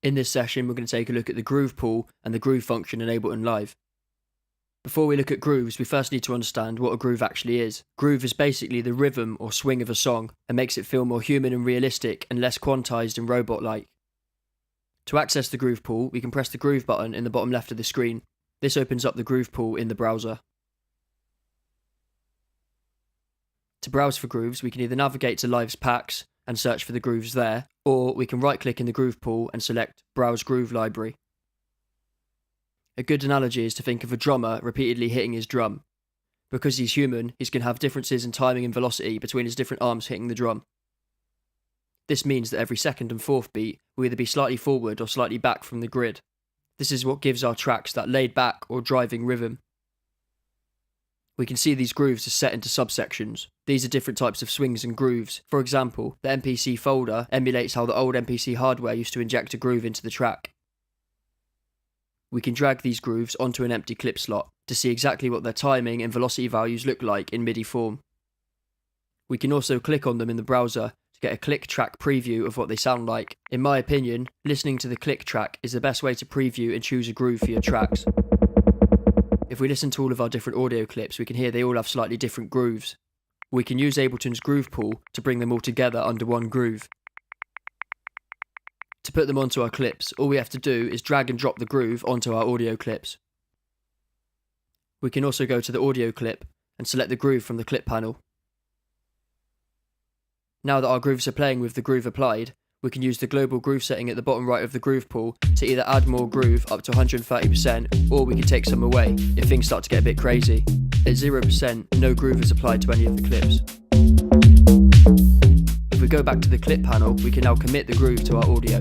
In this session, we're going to take a look at the groove pool and the groove function in Ableton Live. Before we look at grooves, we first need to understand what a groove actually is. Groove is basically the rhythm or swing of a song and makes it feel more human and realistic and less quantized and robot-like. To access the groove pool, we can press the groove button in the bottom left of the screen. This opens up the groove pool in the browser. To browse for grooves, we can either navigate to Live's packs and search for the grooves there, or we can right-click in the groove pool and select Browse Groove Library. A good analogy is to think of a drummer repeatedly hitting his drum. Because he's human, he's going to have differences in timing and velocity between his different arms hitting the drum. This means that every second and fourth beat will either be slightly forward or slightly back from the grid. This is what gives our tracks that laid-back or driving rhythm. We can see these grooves are set into subsections. These are different types of swings and grooves. For example, the MPC folder emulates how the old MPC hardware used to inject a groove into the track. We can drag these grooves onto an empty clip slot to see exactly what their timing and velocity values look like in MIDI form. We can also click on them in the browser to get a click track preview of what they sound like. In my opinion, listening to the click track is the best way to preview and choose a groove for your tracks. If we listen to all of our different audio clips, we can hear they all have slightly different grooves. We can use Ableton's groove pool to bring them all together under one groove. To put them onto our clips, all we have to do is drag and drop the groove onto our audio clips. We can also go to the audio clip and select the groove from the clip panel. Now that our grooves are playing with the groove applied, we can use the global groove setting at the bottom right of the groove pool to either add more groove up to 130%, or we can take some away if things start to get a bit crazy. At 0%, no groove is applied to any of the clips. If we go back to the clip panel, we can now commit the groove to our audio.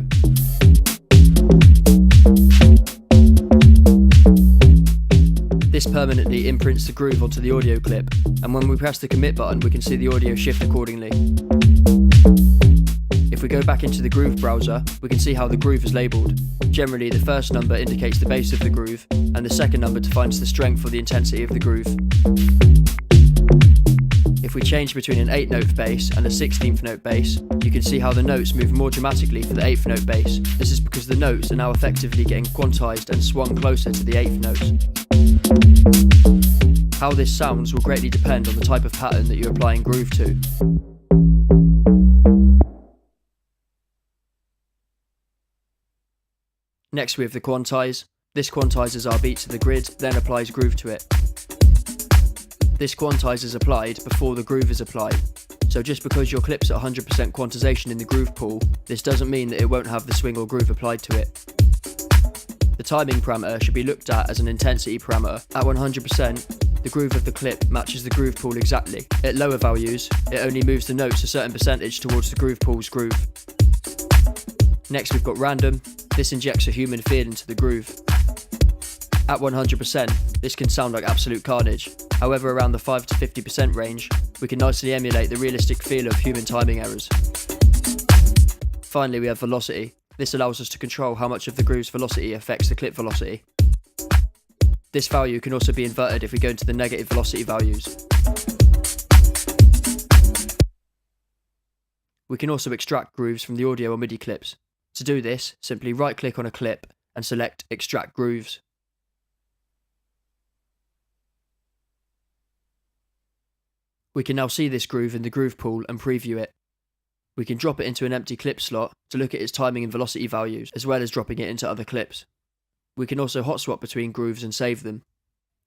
This permanently imprints the groove onto the audio clip, and when we press the commit button, we can see the audio shift accordingly. If we go back into the groove browser, we can see how the groove is labelled. Generally, the first number indicates the bass of the groove, and the second number defines the strength or the intensity of the groove. If we change between an 8-note bass and a 16th note bass, you can see how the notes move more dramatically for the 8th note bass. This is because the notes are now effectively getting quantized and swung closer to the 8th notes. How this sounds will greatly depend on the type of pattern that you're applying groove to. Next we have the quantize. This quantizes our beat to the grid, then applies groove to it. This quantize is applied before the groove is applied. So just because your clip's at 100% quantization in the groove pool, this doesn't mean that it won't have the swing or groove applied to it. The timing parameter should be looked at as an intensity parameter. At 100%, the groove of the clip matches the groove pool exactly. At lower values, it only moves the notes a certain percentage towards the groove pool's groove. Next we've got random. This injects a human feel into the groove. At 100%, this can sound like absolute carnage. However, around the 5 to 50% range, we can nicely emulate the realistic feel of human timing errors. Finally, we have velocity. This allows us to control how much of the groove's velocity affects the clip velocity. This value can also be inverted if we go into the negative velocity values. We can also extract grooves from the audio or MIDI clips. To do this, simply right-click on a clip and select Extract Grooves. We can now see this groove in the groove pool and preview it. We can drop it into an empty clip slot to look at its timing and velocity values, as well as dropping it into other clips. We can also hot swap between grooves and save them.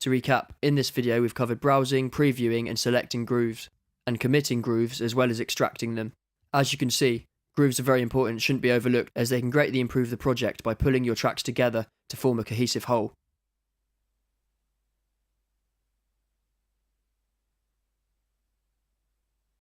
To recap, in this video we've covered browsing, previewing and selecting grooves, and committing grooves as well as extracting them. As you can see, grooves are very important and shouldn't be overlooked, as they can greatly improve the project by pulling your tracks together to form a cohesive whole.